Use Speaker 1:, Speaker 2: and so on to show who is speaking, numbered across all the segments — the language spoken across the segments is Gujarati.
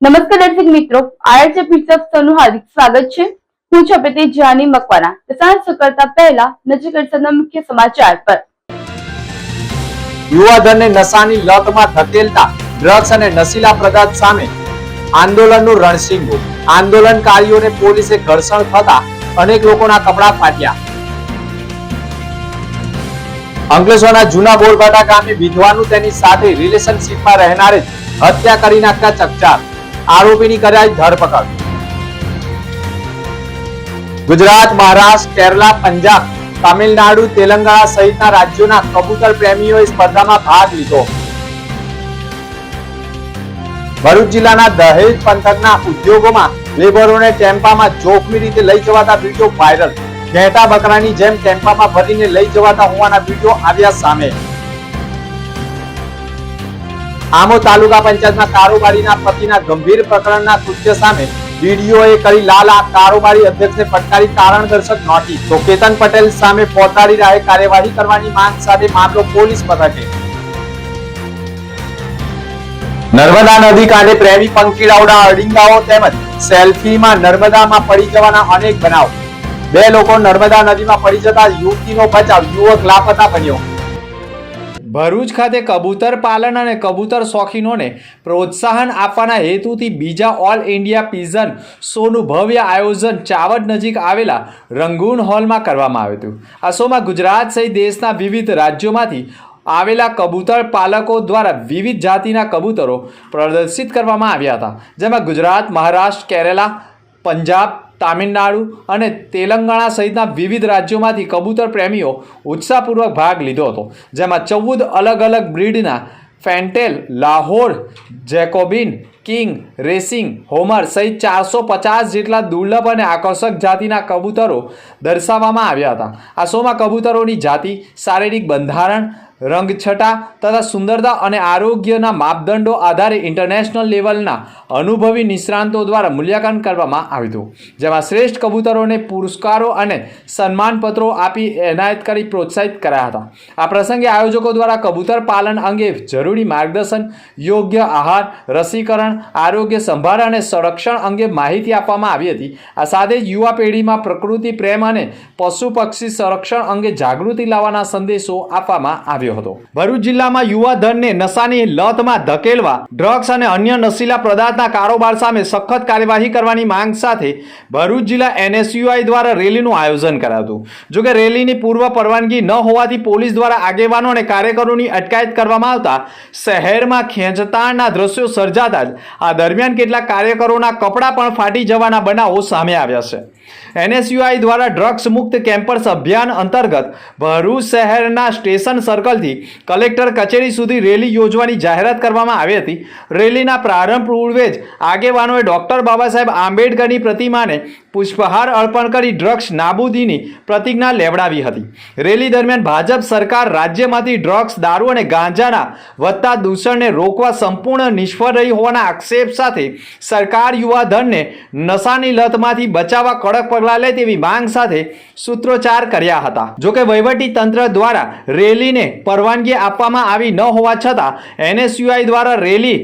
Speaker 1: નમસ્કાર દર્શક મિત્રો, આરજે પીટસનું હાર્દિક સ્વાગત છે। હું છું પ્રતિ જાની મકવાના। પ્રસાર કરતા પહેલા નજર કરતા મુખ્ય સમાચાર પર।
Speaker 2: યુવાધનને નશાની લતમાં ધકેલતા ડ્રગ્સ અને નશીલા પદાર્થ સામે આંદોલનનું રણસીંગું। આંદોલનકારીઓને પોલીસે ઘર્ષણ થતા અનેક લોકોના કપડા ફાટ્યા। અંકલેશ્વરના જૂના બોરભાટા ગામે વિધવાનું તેની સાથે રિલેશનશીપમાં રહેનારે હત્યા કરી નાખતા ચકચાર। આરોપીની કરાઈ ધરપકડ। ગુજરાત, મહારાષ્ટ્ર, કેરલા, પંજાબ, તમિલનાડુ, તેલંગાણા સહિતના રાજ્યોના કબૂતર પ્રેમીઓએ સ્પર્ધામાં ભાગ લીધો। ભરૂચ જિલ્લાના દહેજ પંથકના ઉદ્યોગોમાં લેબરોને ટેમ્પામાં જોખમી રીતે લઈ જવાતા વિડીયો વાયરલ। ઘેટા બકરાની જેમ ટેમ્પામાં ભરીને લઈ જવાતા હોવાના વિડીયો આવ્યા સામે। આમોદ તાલુકા પંચાયતમાં કારોબારીના પતિના ગંભીર પ્રકરણના કૃત્ય સામે વીડિયોએ કરી લાલ આંખ। કારોબારી અધ્યક્ષને ફટકારી કારણદર્શક નોટિસ। તો કેતન પટેલ સામે ફોજદારી રાહે કાર્યવાહી કરવાની માંગ સાથે મામલો પોલીસ મથકે। નર્મદા નદી કાંઠે પ્રેમી પંખીડાઓના અડીંગાઓ તેમજ સેલ્ફીમાં નર્મદામાં પડી જવાના અનેક બનાવ। 2 લોકો નર્મદા નદીમાં પડી જતા યુવતીનો બચાવ, યુવક લાપતા બન્યો। ભરૂચ ખાતે કબૂતર પાલન અને કબૂતર શોખીનોને પ્રોત્સાહન આપવાના હેતુથી બીજા ઓલ ઇન્ડિયા પિજન શોનું ભવ્ય આયોજન ચાવડ નજીક આવેલા રંગૂન હોલમાં કરવામાં આવ્યું હતું। આ શોમાં ગુજરાત સહિત દેશના વિવિધ રાજ્યોમાંથી આવેલા કબૂતર પાલકો દ્વારા વિવિધ જાતિના કબૂતરો પ્રદર્શિત કરવામાં આવ્યા હતા, જેમાં ગુજરાત, મહારાષ્ટ્ર, કેરલા, પંજાબ, તમિલનાડુ અને તેલંગાણા સહિતના વિવિધ રાજ્યોમાંથી કબૂતર પ્રેમીઓ ઉત્સાહપૂર્વક ભાગ લીધો હતો, જેમાં 14 અલગ અલગ બ્રીડના ફેન્ટેલ, લાહોર, જેકોબિન, કિંગ, રેસિંગ, હોમર સહિત 450 જેટલા દુર્લભ અને આકર્ષક જાતિના કબૂતરો દર્શાવવામાં આવ્યા હતા। આ શોમાં કબૂતરોની જાતિ, શારીરિક બંધારણ, રંગછટા તથા સુંદરતા અને આરોગ્યના માપદંડો આધારે ઇન્ટરનેશનલ લેવલના અનુભવી નિષ્ણાતો દ્વારા મૂલ્યાંકન કરવામાં આવ્યું હતું, જેમાં શ્રેષ્ઠ કબૂતરોને પુરસ્કારો અને સન્માનપત્રો આપી એનાયત કરી પ્રોત્સાહિત કરાયા હતા। આ પ્રસંગે આયોજકો દ્વારા કબૂતર પાલન અંગે જરૂરી માર્ગદર્શન, યોગ્ય આહાર, રસીકરણ, આરોગ્ય સંભાળ અને સંરક્ષણ અંગે માહિતી આપવામાં આવી હતી। આ સાથે યુવા પેઢીમાં પ્રકૃતિ પ્રેમ અને પશુ પક્ષી સંરક્ષણ અંગે જાગૃતિ લાવવાના સંદેશો આપવામાં આવ્યો હતો। ભરૂચ જિલ્લામાં યુવાધનને નશાની લતમાં ધકેલવા ડ્રગ્સ અને અન્ય નશીલા પદાર્થના કારોબાર સામે સખત કાર્યવાહી કરવાની માંગ સાથે ભરૂચ જિલ્લા NSUI દ્વારા રેલીનું આયોજન કરાયું હતું। જોકે રેલીની પૂર્વ પરવાનગી ન હોવાથી પોલીસ દ્વારા આગેવાનો અને કાર્યકરોની અટકાયત કરવામાં આવતા શહેરમાં ખેંચતાણના દ્રશ્યો સર્જાતા જ આ દરમિયાન કેટલાક કાર્યકરોના કપડાં પણ ફાટી જવાના બનાવો સામે આવ્યા છે। NSUI દ્વારા ડ્રગ્સ મુક્ત કેમ્પસ અભિયાન અંતર્ગત ભરૂચ શહેરના સ્ટેશન સર્કલથી કલેક્ટર કચેરી સુધી રેલી યોજવાની જાહેરાત કરવામાં આવી હતી। રેલીના પ્રારંભ પૂર્વે જ આગેવાનોએ ડોક્ટર બાબા સાહેબ આંબેડકરની પ્રતિમાને પુષ્પહાર અર્પણ કરી ડ્રગ્સ નાબૂદીની પ્રતિજ્ઞા લેવડાવી હતી। રેલી દરમિયાન ભાજપ સરકાર રાજ્યમાંથી ડ્રગ્સ, દારૂ અને ગાંજાના વધતા દૂષણને રોકવા સંપૂર્ણ નિષ્ફળ રહી હોવાના આક્ષેપ સાથે સરકાર યુવાધનને નશાની લતમાંથી બચાવવા કડક પગલાં લે તેવી માંગ સાથે સૂત્રોચ્ચાર કર્યા હતા। જોકે વહીવટી તંત્ર દ્વારા રેલીને પરવાનગી આપવામાં આવી ન હોવા છતાં NSUI દ્વારા રેલી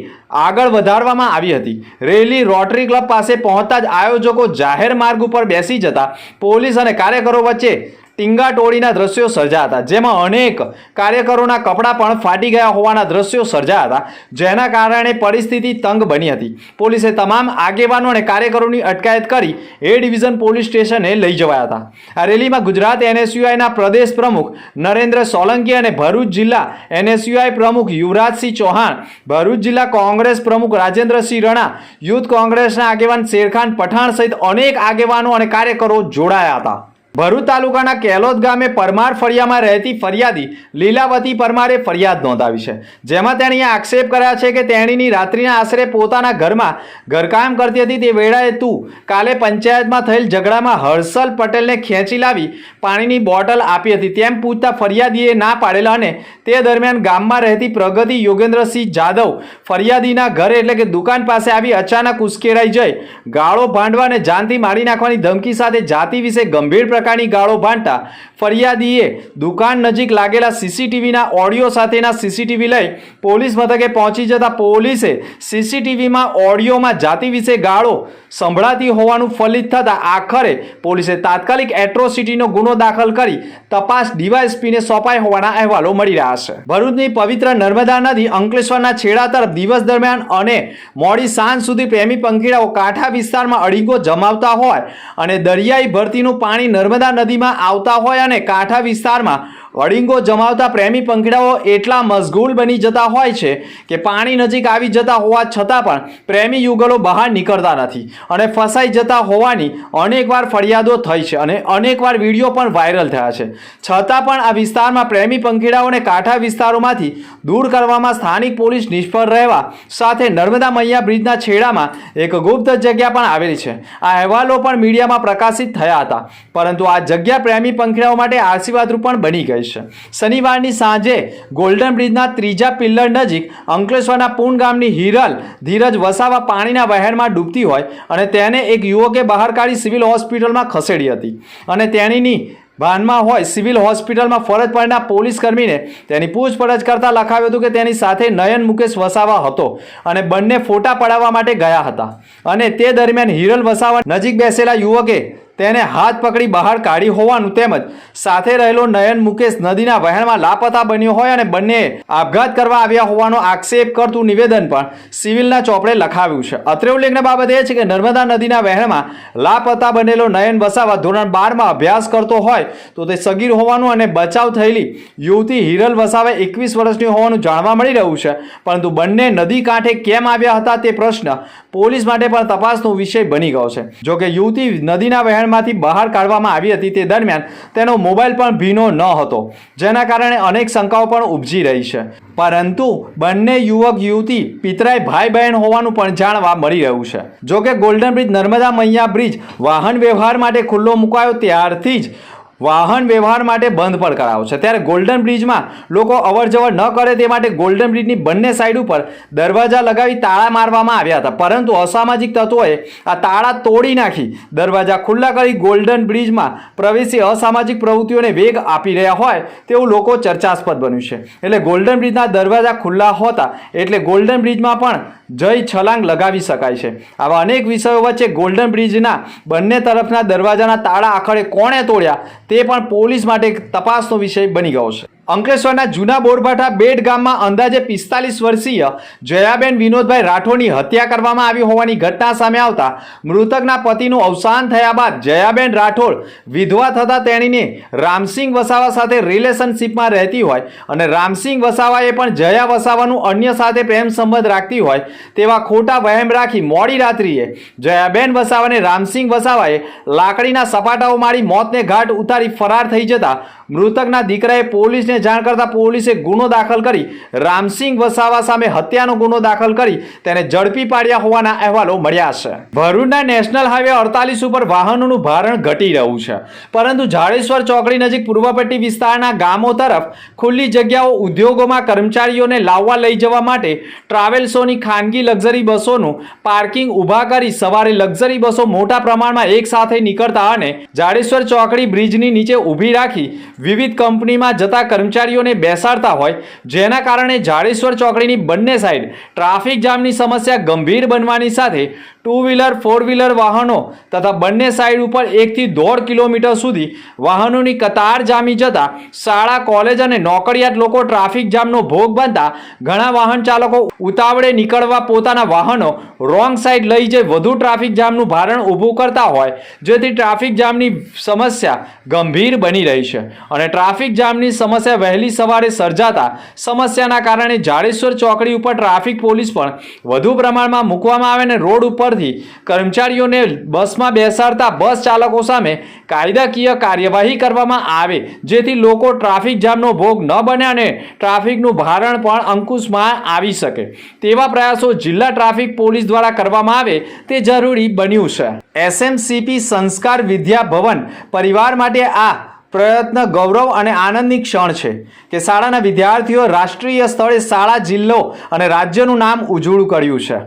Speaker 2: આગળ વધારવામાં આવી હતી। રેલી રોટરી ક્લબ પાસે પહોંચતા જ આયોજકો જાહેર માર્ગ ઉપર બેસી જતા પોલીસ અને કાર્યકરો વચ્ચે ટીંગાટોળીના દ્રશ્યો સર્જાયા હતા, જેમાં અનેક કાર્યકરોના કપડાં પણ ફાટી ગયા હોવાના દ્રશ્યો સર્જાયા હતા, જેના કારણે પરિસ્થિતિ તંગ બની હતી। પોલીસે તમામ આગેવાનો અને કાર્યકરોની અટકાયત કરી A ડિવિઝન પોલીસ સ્ટેશને લઈ જવાયા હતા। આ રેલીમાં ગુજરાત NSUIના પ્રદેશ પ્રમુખ નરેન્દ્ર સોલંકી અને ભરૂચ જિલ્લા NSUI પ્રમુખ યુવરાજસિંહ ચૌહાણ, ભરૂચ જિલ્લા કોંગ્રેસ પ્રમુખ રાજેન્દ્રસિંહ રણા, યુથ કોંગ્રેસના આગેવાન શેરખાન પઠાણ સહિત અનેક આગેવાનો અને કાર્યકરો જોડાયા હતા। ભરૂચ તાલુકાના કેલોદ ગામે પરમાર ફળિયામાં રહેતી ફરિયાદી લીલાવતી પરમારે ફરિયાદ નોંધાવી છે, જેમાં તેણીએ આક્ષેપ કર્યા છે કે તેણીની રાત્રિના આશરે પોતાના ઘરમાં ઘરકામ કરતી હતી તે વેળાએ તું કાલે પંચાયતમાં થયેલ ઝઘડામાં હર્ષલ પટેલને ખેંચી લાવી પાણીની બોટલ આપી હતી તેમ પૂછતા ફરિયાદીએ ના પાડેલા અને તે દરમિયાન ગામમાં રહેતી પ્રગતિ યોગેન્દ્રસિંહ જાદવ ફરિયાદીના ઘરે એટલે કે દુકાન પાસે આવી અચાનક ઉશ્કેરાઈ જઈ ગાળો ભાંડવા અને જાનથી મારી નાખવાની ધમકી સાથે જાતિ વિશે ગંભીર
Speaker 3: પ્રકારની ગાળો ભાંડતા ફરિયાદીએ દુકાન નજીક લાગેલા સીસીટીવીના ઓડિયો સાથેના સીસીટીવી લઈ પોલીસ મથકે પહોંચી જતા પોલીસે સીસીટીવીમાં ઓડિયોમાં જાતિ વિશે ગાળો સંભળાતી હોવાનું ફલિત થતાં આખરે પોલીસે તાત્કાલિક એટ્રોસિટીનો ગુનો દાખલ કરી તપાસ ડીવાયએસપીને સોંપાઈ હોવાના અહેવાલો મળી રહ્યા છે. ભરૂચની પવિત્ર નર્મદા નદી અંકલેશ્વરના છેડા તરફ દિવસ દરમિયાન અને મોડી સાંજ સુધી પ્રેમી પંખીડાઓ કાંઠા વિસ્તારમાં અડીંગો જમાવતા હોય અને દરિયાઈ ભરતીનું પાણી નર્મદા નદીમાં આવતા હોય અને કાંઠા વિસ્તારમાં અડીંગો જમાવતા પ્રેમી પંખીડાઓ એટલા મશગુલ બની જતા હોય છે કે પાણી નજીક આવી જતા હોવા છતાં પણ પ્રેમી યુગલો બહાર નીકળતા નથી અને ફસાઈ જતા હોવાની અનેકવાર ફરિયાદો થઈ છે અને અનેકવાર વિડીયો પણ વાયરલ થયા છે. છતાં પણ આ વિસ્તારમાં પ્રેમી પંખીડાઓને કાંઠા વિસ્તારોમાંથી દૂર કરવામાં સ્થાનિક પોલીસ નિષ્ફળ રહેવા સાથે નર્મદા મૈયા બ્રિજના છેડામાં એક ગુપ્ત જગ્યા પણ આવેલી છે. આ અહેવાલો પણ મીડિયામાં પ્રકાશિત થયા હતા, પરંતુ આ જગ્યા પ્રેમી પંખીડાઓ માટે આશીર્વાદરૂપ પણ બની ગઈ. શનિવારની સાંજે ગોલ્ડન બ્રિજના ત્રીજા પિલ્લર નજીક અંકલેશ્વરના પૂન ગામની હિરલ ધીરજ વસાવા પાણીના વહેણમાં ડૂબતી હોય અને તેને એક યુવકે બહાર કાઢી સિવિલ હોસ્પિટલમાં ખસેડી હતી અને તેણીની ભાનમાં હોય સિવિલ હોસ્પિટલમાં ફરજ પરના પોલીસ કર્મીને તેની પૂછપરછ કરતા લખાવ્યું હતું કે તેની સાથે નયન મુકેશ વસાવા હતો અને બંને ફોટા પડાવવા માટે ગયા હતા અને તે દરમિયાન હિરલ વસાવા નજીક બેસેલા યુવકે તેને હાથ પકડી બહાર કાઢી હોવાનું તેમજ સાથે રહેલો નયન મુકેશ નદીના વહેણમાં લાપતા બન્યો હોય અને બંને આપઘાત કરવા આવ્યા હોવાનો આક્ષેપ કરતું નિવેદન પણ સિવિલના ચોપડે લખાવ્યું છે. અત્રે ઉલ્લેખનીય બાબત એ છે કે નર્મદા નદીના વહેણમાં લાપતા બનેલો નયન વસાવા ધોરણ 12માં અભ્યાસ કરતો હોય તો તે સગીર હોવાનું અને બચાવ થયેલી યુવતી હિરલ વસાવા 21 વર્ષની હોવાનું જાણવા મળી રહ્યું છે, પરંતુ બંને નદી કાંઠે કેમ આવ્યા હતા તે પ્રશ્ન પોલીસ માટે પણ તપાસનો વિષય બની ગયો છે. જોકે યુવતી નદીના વહેણ માંથી બહાર કાઢવામાં આવી હતી તે દરમિયાન તેનો મોબાઈલ પણ ભીનો ન હતો, જેના કારણે અનેક શંકાઓ પણ ઉપજી રહી છે. પરંતુ બંને યુવક યુવતી પિતરાઈ ભાઈ બહેન હોવાનું પણ જાણવા મળી રહ્યું છે. જોકે ગોલ્ડન બ્રિજ નર્મદા મૈયા બ્રિજ વાહન વ્યવહાર માટે ખુલ્લો મુકાયો ત્યારથી જ વાહન વ્યવહાર માટે બંધ પણ કરાયો છે. ત્યારે ગોલ્ડન બ્રિજમાં લોકો અવરજવર ન કરે તે માટે ગોલ્ડન બ્રિજની બંને સાઈડ ઉપર દરવાજા લગાવી તાળા મારવામાં આવ્યા હતા, પરંતુ અસામાજિક તત્વોએ આ તાળા તોડી નાખી દરવાજા ખુલ્લા કરી ગોલ્ડન બ્રિજમાં પ્રવેશી અસામાજિક પ્રવૃત્તિઓને વેગ આપી રહ્યા હોય તેવું લોકો ચર્ચાસ્પદ બન્યું છે. એટલે ગોલ્ડન બ્રિજના દરવાજા ખુલ્લા હોતા એટલે ગોલ્ડન બ્રિજમાં પણ જઈ છલાંગ લગાવી શકાય છે. આવા અનેક વિષયો વચ્ચે ગોલ્ડન બ્રિજના બંને તરફના દરવાજાના તાળા આખરે કોણે તોડ્યા તે પણ પોલીસ માટે તપાસનો વિષય બની ગયો છે. અંકલેશ્વરના જૂના બોરભાઠા બેટ ગામમાં અંદાજે 45 વર્ષીય જયાબેન વિનોદભાઈ રાઠોડની હત્યા કરવામાં આવી હોવાની ઘટના સામે આવતા મૃતકના પતિનું અવસાન થયા બાદ જયાબેન રાઠોડ વિધવા થતા તેણીને રામસિંહ વસાવા સાથે રિલેશનશીપમાં રહેતી હોય અને રામસિંહ વસાવાએ પણ જયા વસાવાનું અન્ય સાથે પ્રેમ સંબંધ રાખતી હોય તેવા ખોટા વહેમ રાખી મોડી રાત્રિએ જયાબેન વસાવાને રામસિંહ વસાવાએ લાકડીના સપાટાઓ મારી મોતને ઘાટ ઉતારી ફરાર થઈ જતા મૃતકના દીકરાએ પોલીસને જાણ કરતા પોલીસે ગુનો દાખલ કરી રામસિંહ વસાવા સામે હત્યાનો ગુનો દાખલ કરી તેને ઝડપી પાડ્યા હોવાના અહેવાલો મળ્યા છે. ભરૂચના નેશનલ હાઈવે 48 ઉપર વાહનોનું ભારણ ઘટી રહ્યું છે, પરંતુ જાડેશ્વર ચોકડી નજીક પૂર્વપટ્ટી વિસ્તારના ગામો તરફ ખુલ્લી જગ્યાઓ ઉદ્યોગોમાં કર્મચારીઓને લાવવા લઈ જવા માટે ટ્રાવેલ્સોની ખાનગી લક્ઝરી બસોનું પાર્કિંગ ઊભા કરી સવારે લક્ઝરી બસો મોટા પ્રમાણમાં એક સાથે નીકળતા અને જાડેશ્વર ચોકડી બ્રિજની નીચે ઊભી રાખી વિવિધ કંપનીમાં જતા કર્મચારીઓને બેસાડતા હોય, જેના કારણે જાડેશ્વર ચોકડીની બંને સાઈડ ટ્રાફિક જામની સમસ્યા ગંભીર બનવાની સાથે 2 વ્હીલર 4 વ્હીલર વાહનો તથા બંને સાઈડ ઉપર 1 થી 1.5 કિલોમીટર સુધી વાહનોની કતાર જામી જતા શાળા કોલેજ અને નોકરિયાત લોકો ટ્રાફિક જામનો ભોગ બનતા ઘણા વાહન ચાલકો ઉતાવળે નીકળવા પોતાના વાહનો રોંગ સાઈડ લઈ જઈ વધુ ટ્રાફિક જામનું ભારણ ઊભું કરતા હોય, જેથી ટ્રાફિક જામની સમસ્યા ગંભીર બની રહી છે અને ટ્રાફિક જામની સમસ્યા વહેલી સવારે સર્જાતા સમસ્યાના કારણે જાડેશ્વર ચોકડી ઉપર ટ્રાફિક પોલીસ પણ વધુ પ્રમાણમાં મૂકવામાં આવે અને રોડ ઉપરથી કર્મચારીઓને બસમાં બેસાડતા બસ ચાલકો સામે કાયદાકીય કાર્યવાહી કરવામાં આવે, જેથી લોકો ટ્રાફિક જામનો ભોગ ન બને અને ટ્રાફિકનું ભારણ પણ અંકુશમાં આવી શકે તેવા પ્રયાસો જિલ્લા ટ્રાફિક પોલીસ દ્વારા કરવામાં આવે તે જરૂરી બન્યું છે. એસએમસીપી સંસ્કાર વિદ્યા ભવન પરિવાર માટે આ પ્રયત્ન ગૌરવ અને આનંદની ક્ષણ છે કે શાળાના વિદ્યાર્થીઓ રાષ્ટ્રીય સ્તરે શાળા જિલ્લો અને રાજ્યનું નામ ઉજળું કર્યું છે.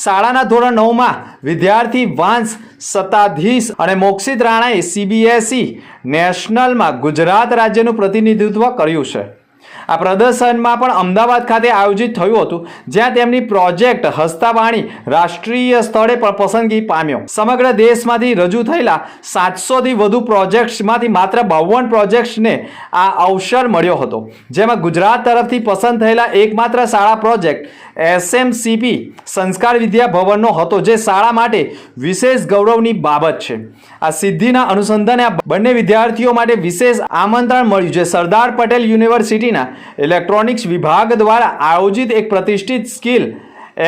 Speaker 3: શાળાના ધોરણ 9માં વિદ્યાર્થી વાંસ સત્તાધીશ અને મોક્ષિત રાણાએ CBSE નેશનલમાં ગુજરાત રાજ્યનું પ્રતિનિધિત્વ કર્યું છે. આ પ્રદર્શનમાં પણ અમદાવાદ ખાતે આયોજિત થયું હતું, જ્યાં તેમની પ્રોજેક્ટ હસ્તાવાણી રાષ્ટ્રીય સ્તરે પણ પસંદગી પામ્યો. સમગ્ર દેશમાંથી રજૂ થયેલા 700થી વધુ પ્રોજેક્ટ્સમાંથી માત્ર 52 પ્રોજેક્ટ્સને આ અવસર મળ્યો હતો, જેમાં ગુજરાત તરફથી પસંદ થયેલા એકમાત્ર શાળા પ્રોજેક્ટ SMCP સંસ્કાર વિદ્યા ભવનનો હતો, જે શાળા માટે વિશેષ ગૌરવની બાબત છે. આ સિદ્ધિના અનુસંધાને આ બંને વિદ્યાર્થીઓ માટે વિશેષ આમંત્રણ મળ્યું, જે સરદાર પટેલ યુનિવર્સિટીના ઇલેક્ટ્રોનિક્સ વિભાગ દ્વારા આયોજિત એક પ્રતિષ્ઠિત સ્કિલ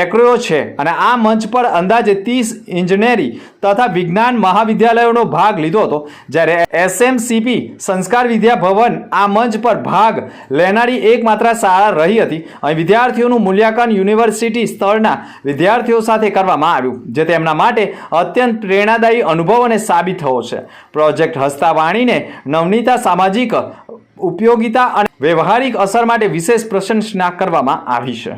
Speaker 3: એક્રો છે. અને આ મંચ પર અંદાજે 30 ઇજનેરી તથા વિજ્ઞાન મહાવિદ્યાલયોનો ભાગ લીધો હતો, જ્યારે SMCP સંસ્કાર વિદ્યા ભવન આ મંચ પર ભાગ લેનારી એકમાત્ર શાળા રહી હતી. અહીં વિદ્યાર્થીઓનું મૂલ્યાંકન યુનિવર્સિટી સ્તરના વિદ્યાર્થીઓ સાથે કરવામાં આવ્યું, જે તેમના માટે અત્યંત પ્રેરણાદાયી અનુભવ અને સાબિત થયો છે. પ્રોજેક્ટ હસ્તાવાણીને નવનીતા, સામાજિક ઉપયોગિતા અને વ્યવહારિક અસર માટે વિશેષ પ્રશંસા કરવામાં આવી છે.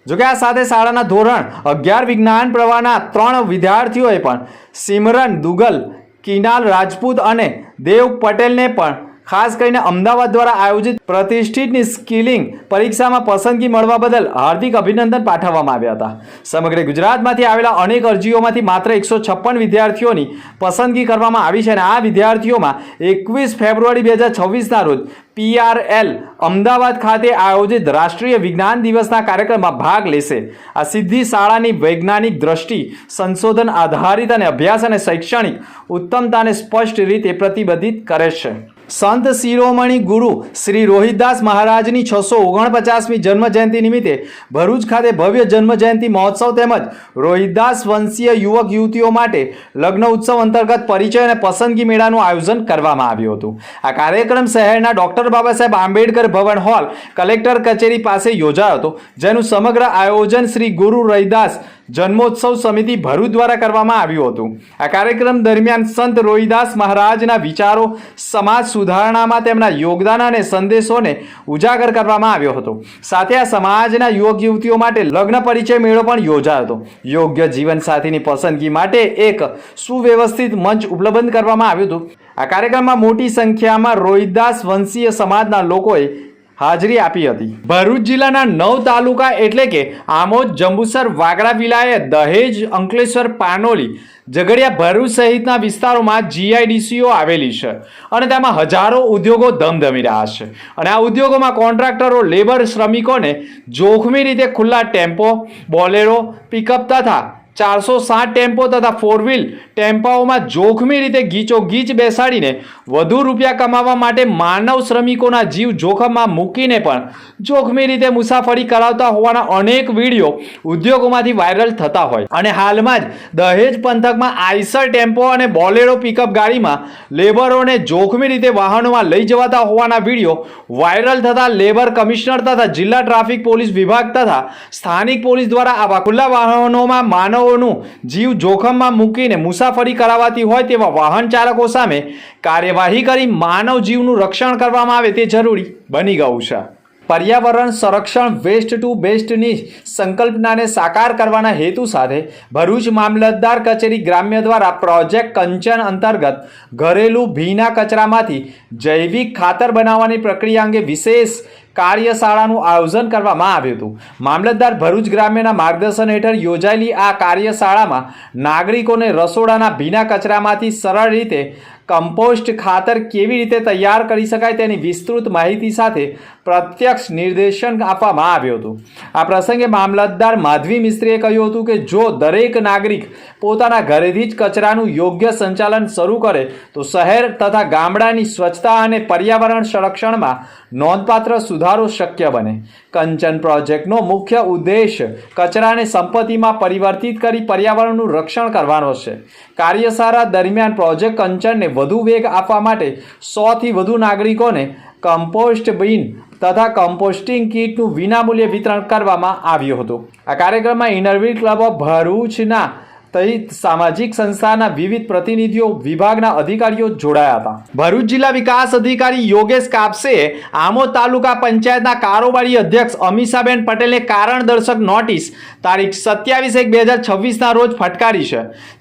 Speaker 3: જોકે આ સાથે શાળાના ધોરણ 11 વિજ્ઞાન પ્રવાહના 3 વિદ્યાર્થીઓએ પણ સિમરન દુગલ, કિનાલ રાજપૂત અને દેવ પટેલને પણ ખાસ કરીને અમદાવાદ દ્વારા આયોજિત પ્રતિષ્ઠિતની સ્કિલિંગ પરીક્ષામાં પસંદગી મળવા બદલ હાર્દિક અભિનંદન પાઠવવામાં આવ્યા હતા. સમગ્ર ગુજરાતમાંથી આવેલા અનેક અરજીઓમાંથી માત્ર 156 વિદ્યાર્થીઓની પસંદગી કરવામાં આવી છે અને આ વિદ્યાર્થીઓમાં 21 ફેબ્રુઆરી 2026ના રોજ PRL અમદાવાદ ખાતે આયોજિત રાષ્ટ્રીય વિજ્ઞાન દિવસના કાર્યક્રમમાં ભાગ લેશે. આ સિદ્ધિ શાળાની વૈજ્ઞાનિક દ્રષ્ટિ, સંશોધન આધારિત અને અભ્યાસ અને શૈક્ષણિક ઉત્તમતાને સ્પષ્ટ રીતે પ્રતિબદ્ધિત કરે છે. સંત શિરોમણી ગુરુ શ્રી રોહિતદાસ મહારાજની 649મી જન્મ જયંતિ નિમિત્તે ભરૂચ ખાતે ભવ્ય જન્મ જયંતિ મહોત્સવ તેમજ રોહિતદાસ વંશીય યુવક યુવતીઓ માટે લગ્ન ઉત્સવ અંતર્ગત પરિચય અને પસંદગી મેળાનું આયોજન કરવામાં આવ્યું હતું. આ કાર્યક્રમ શહેરના ડોક્ટર બાબા સાહેબ આંબેડકર ભવન હોલ, કલેક્ટર કચેરી પાસે યોજાયો હતો, જેનું સમગ્ર આયોજન શ્રી ગુરુ રવિદાસ જન્મોત્સવ સમિતિ ભરૂચ દ્વારા કરવામાં આવ્યું હતું. આ કાર્યક્રમ દરમિયાન સંત રોહિદાસ મહારાજના વિચારો, સમાજ સુધારણામાં તેમના યોગદાન અને સંદેશોને ઉજાગર કરવામાં આવ્યો હતો. સાથે આ સમાજના યુવક યુવતીઓ માટે લગ્ન પરિચય મેળો પણ યોજાયો હતો. યોગ્ય જીવનસાથીની પસંદગી માટે એક સુવ્યવસ્થિત મંચ ઉપલબ્ધ કરવામાં આવ્યું હતું. આ કાર્યક્રમમાં મોટી સંખ્યામાં રોહિદાસ વંશીય સમાજના લોકોએ હાજરી આપી હતી. ભરૂચ જિલ્લાના 9 તાલુકા એટલે કે આમોદ, જંબુસર, વાગરા વિલાયત, દહેજ, અંકલેશ્વર, પાનોલી, ઝઘડિયા, ભરૂચ સહિતના વિસ્તારોમાં GIDCઓ આવેલી છે અને તેમાં હજારો ઉદ્યોગો ધમધમી રહ્યા છે. અને આ ઉદ્યોગોમાં કોન્ટ્રાક્ટરો લેબર શ્રમિકોને જોખમી રીતે ખુલ્લા ટેમ્પો, બોલેરો, પિકઅપ તથા 460 ટેમ્પો તથા 4 વ્હીલ ટેમ્પાઓમાં જોખમી રીતે ગીચોગીચ બેસાડીને વધુ રૂપિયા કમાવા માટે માનવ શ્રમિકોના જીવ જોખમમાં મૂકીને પણ જોખમી રીતે મુસાફરી કરાવતા હોવાના અનેક વિડીયો ઉદ્યોગોમાંથી વાયરલ થતા હોય. અને હાલમાં જ દહેજ પંથકમાં આઈસર ટેમ્પો અને બોલેરો પિકઅપ ગાડીમાં લેબરોને જોખમી રીતે વાહનોમાં લઈ જવાતા હોવાના વિડીયો વાયરલ થતા લેબર કમિશનર તથા જિલ્લા ટ્રાફિક પોલીસ વિભાગ તથા સ્થાનિક પોલીસ દ્વારા આવા ખુલ્લા વાહનોમાં માનવોનું જીવ જોખમમાં મૂકીને મુસાફરી કરાવાતી હોય તેવા વાહન ચાલકો સામે કાર્યવાહી કરી માનવ જીવનું રક્ષણ કરવામાં આવે તે જરૂરી બની ગયું છે. પર્યાવરણ સંરક્ષણ વેસ્ટ ટુ બેસ્ટની સંકલ્પનાને સાકાર કરવાના હેતુ સાથે ભરૂચ મામલતદાર કચેરી ગ્રામ્ય દ્વારા પ્રોજેક્ટ કંચન અંતર્ગત ઘરેલું ભીના કચરામાંથી જૈવિક ખાતર બનાવવાની પ્રક્રિયા અંગે વિશેષ કાર્યશાળાનું આયોજન કરવામાં આવ્યું હતું. મામલતદાર ભરૂચ ગ્રામ્યના માર્ગદર્શન હેઠળ યોજાયેલી આ કાર્યશાળામાં નાગરિકોને રસોડાના ભીના કચરામાંથી સરળ રીતે કમ્પોસ્ટ ખાતર કેવી રીતે તૈયાર કરી શકાય તેની વિસ્તૃત માહિતી સાથે પ્રત્યક્ષ નિર્દેશન આપવામાં આવ્યું હતું. આ પ્રસંગે મામલતદાર માધવી મિસ્ત્રીએ કહ્યું હતું કે જો દરેક નાગરિક પોતાના ઘરેથી જ કચરાનું યોગ્ય સંચાલન શરૂ કરે તો શહેર તથા ગામડાની સ્વચ્છતા અને પર્યાવરણ સંરક્ષણમાં નોંધપાત્ર સુધારો શક્ય બને. કંચન પ્રોજેક્ટનો મુખ્ય ઉદ્દેશ કચરાને સંપત્તિમાં પરિવર્તિત કરી પર્યાવરણનું રક્ષણ કરવાનો છે. કાર્યશાળા દરમિયાન પ્રોજેક્ટ કંચનને વધુ વેગ આપવા માટે 100થી વધુ નાગરિકોને કમ્પોસ્ટ બિન તથા કમ્પોસ્ટિંગ કીટનું વિનામૂલ્યે વિતરણ કરવામાં આવ્યું હતું. આ કાર્યક્રમમાં ઇનરવ્હીલ ક્લબ ઓફ ભરૂચના સહિત સામાજિક સંસ્થાના વિવિધ પ્રતિનિધિઓ, વિભાગના અધિકારીઓ જોડાયા હતા. ભરૂચ જિલ્લા વિકાસ અધિકારી યોગેશ કાપસે આમોદ તાલુકા પંચાયતના કારોબારી અધ્યક્ષ અમીષાબેન પટેલને કારણ દર્શક નોટિસ તારીખ 27/1/2026 રોજ ફટકારી છે.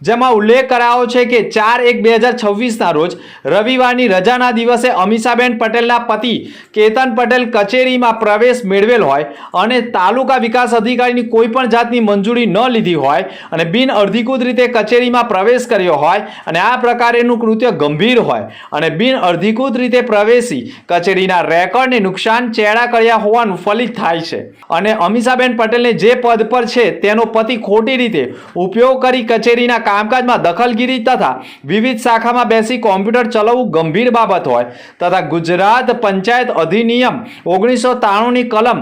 Speaker 3: જેમાં ઉલ્લેખ કરાયો છે કે 4/1/2026 રોજ રવિવારની રજાના દિવસે અમીષાબેન પટેલના પતિ કેતન પટેલ કચેરીમાં પ્રવેશ મેળવેલ હોય અને તાલુકા વિકાસ અધિકારીની કોઈ પણ જાતની મંજૂરી ન લીધી હોય અને બિન અધિકૃત રીતે કચેરીમાં પ્રવેશ કર્યો હોય અને આ પ્રકારેનું કૃત્ય ગંભીર હોય અને બિન અધિકૃત રીતે પ્રવેશી કચેરીના રેકોર્ડને નુકસાન ચેડા કર્યા હોવાનું ફલિત થાય છે અને અમીષાબેન પટેલને જે પદ પર છે તેનો પતિ ખોટી રીતે ઉપયોગ કરી કચેરીના કામકાજમાં દખલગીરી તથા વિવિધ શાખામાં બેસી કોમ્પ્યુટર ચલાવવું ગંભીર બાબત હોય તથા ગુજરાત પંચાયત અધિનિયમ 1993 ની કલમ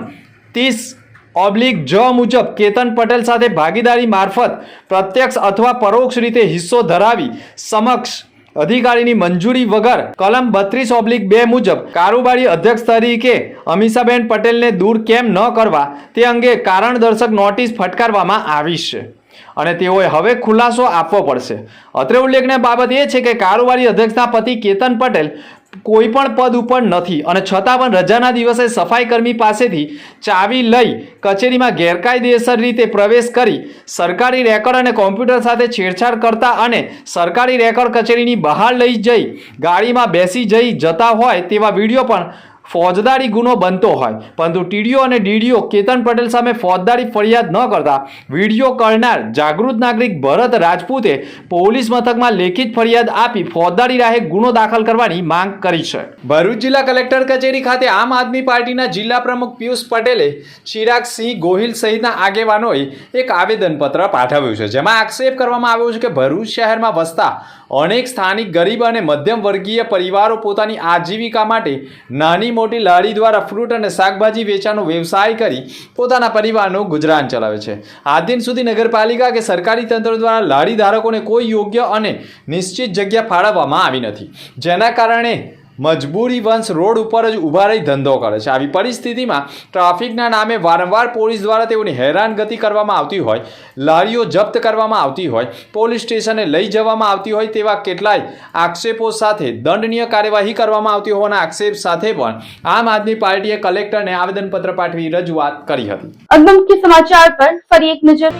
Speaker 3: 30/J મુજબ કેતન પટેલ સાથે ભાગીદારી મારફત પ્રત્યક્ષ અથવા પરોક્ષ રીતે હિસ્સો ધરાવી સમક્ષ અધિકારીની મંજૂરી વગર કલમ 32/2 મુજબ કારોબારી અધ્યક્ષ તરીકે અમીષાબેન પટેલને દૂર કેમ ન કરવા તે અંગે કારણ દર્શક નોટિસ ફટકારવામાં આવી છે અને તેઓએ હવે ખુલાસો આપવો પડશે. અત્રે ઉલ્લેખનીય બાબત એ છે કે કારોબારી અધ્યક્ષના પતિ કેતન પટેલ કોઈ પણ પદ ઉપર નથી અને છતાં પણ રજાના દિવસે સફાઈ કર્મી પાસેથી ચાવી લઈ કચેરીમાં ગેરકાયદેસર રીતે પ્રવેશ કરી સરકારી રેકોર્ડ અને કોમ્પ્યુટર સાથે છેડછાડ કરતા અને સરકારી રેકોર્ડ કચેરીની બહાર લઈ જઈ ગાડીમાં બેસી જતા હોય તેવા વિડીયો પણ ફોજદારી ગુનો બનતો હોય, પરંતુ ટીડીઓ અને ડીડીઓ કેતન પટેલ સામે ફોજદારી ફરિયાદ ન કરતા વિડીયો કરનાર જાગૃત નાગરિક ભરત રાજપૂતે પોલીસ મથકમાં લેખિત ફરિયાદ આપી ફોજદારી રાહે ગુનો દાખલ કરવાની માંગ કરી છે. ભરૂચ જિલ્લા કલેક્ટર કચેરી ખાતે આમ આદમી પાર્ટીના જિલ્લા પ્રમુખ પિયુષ પટેલે ચિરાગસિંહ ગોહિલ સહિતના આગેવાનોએ એક આવેદનપત્ર પાઠવ્યું છે. જેમાં આક્ષેપ કરવામાં આવ્યો છે કે ભરૂચ શહેરમાં વસતા અનેક સ્થાનિક ગરીબ અને મધ્યમ વર્ગીય પરિવારો પોતાની આજીવિકા માટે નાની મોટી લારી દ્વારા ફ્રૂટ અને શાકભાજી વેચાણનો વ્યવસાય કરી પોતાના પરિવારનું ગુજરાન ચલાવે છે. આજ દિન સુધી નગરપાલિકા કે સરકારી તંત્ર દ્વારા લારી ધારકોને કોઈ યોગ્ય અને નિશ્ચિત જગ્યા ફાળવવામાં આવી નથી, જેના કારણે મજબૂરી વંશ રોડ ઉપર જ ઊભા રહી ધંધો કરે છે. આવી પરિસ્થિતિમાં ટ્રાફિકના નામે વારંવાર પોલીસ દ્વારા તેઓની હેરાનગતિ કરવામાં આવતી હોય, લારીઓ જપ્ત કરવામાં આવતી હોય, પોલીસ સ્ટેશને લઈ જવામાં આવતી હોય તેવા કેટલાય આક્ષેપો સાથે દંડનીય કાર્યવાહી કરવામાં આવતી હોવાના આક્ષેપ સાથે પણ આમ આદમી પાર્ટીએ કલેક્ટરને આવેદનપત્ર પાઠવી રજૂઆત કરી હતી.
Speaker 1: અગમ મુખ્ય સમાચાર પર ફરી એક નજર.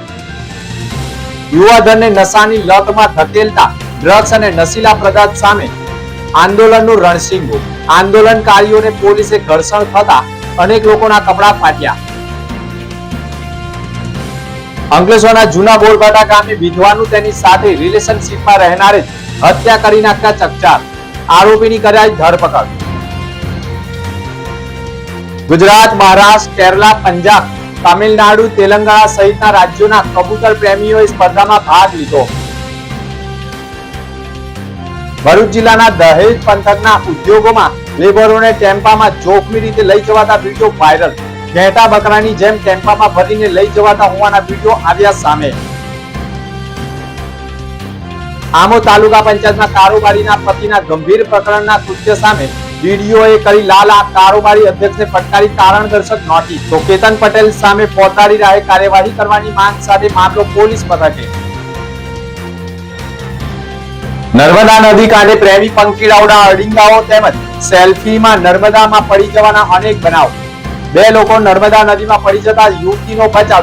Speaker 2: યુવાધનને નશાની લતમાં ધકેલતા ડ્રગ્સ અને નશીલા પદાર્થ સામે આંદોલનનું રણસીંગું. આંદોલનકારીઓને પોલીસે ઘર્ષણ થતા અનેક લોકોના કપડા ફાટ્યા. અંકલેશ્વરના જૂના બોરભાટા ગામે વિધવાનું તેની સાથે રિલેશનશીપમાં રહેનારે હત્યા કરી નાખતા ચકચાર. આરોપીની કરાઈ ધરપકડ. ગુજરાત, મહારાષ્ટ્ર, કેરલા, પંજાબ, તામિલનાડુ, તેલંગાણા સહિતના રાજ્યોના કબૂતર પ્રેમીઓએ સ્પર્ધામાં ભાગ લીધો. ભરૂચ જિલ્લાના દહેજ પંથકના ઉદ્યોગોમાં લેબરોને ટેમ્પામાં જોખમી રીતે લઈ જવાતા વિડીયો વાયરલ. ઘેટા બકરાની જેમ ટેમ્પામાં ભરીને લઈ જવાતા હોવાના વિડીયો આવ્યા સામે. આમોદ તાલુકા પંચાયતના કારોબારીના પતિના ગંભીર પ્રકરણના કૃત્ય સામે ડીડીઓએ કરી લાલ આ કારોબારી અધ્યક્ષને ફટકારી કારણ દર્શક નોટિસ. તો કેતન પટેલ સામે ફોજદારી રાહે કાર્યવાહી કરવાની માંગ સાથે મામલો પોલીસ મથકે. નર્મદા નદી કાંઠે પ્રેમી પંખીડાઓના અડિંગાઓ તેમજ સેલ્ફીમાં નર્મદામાં પડી જવાના અનેક બનાવ. 2 લોકો નર્મદા નદીમાં પડી જતા યુવતીનો બચાવ.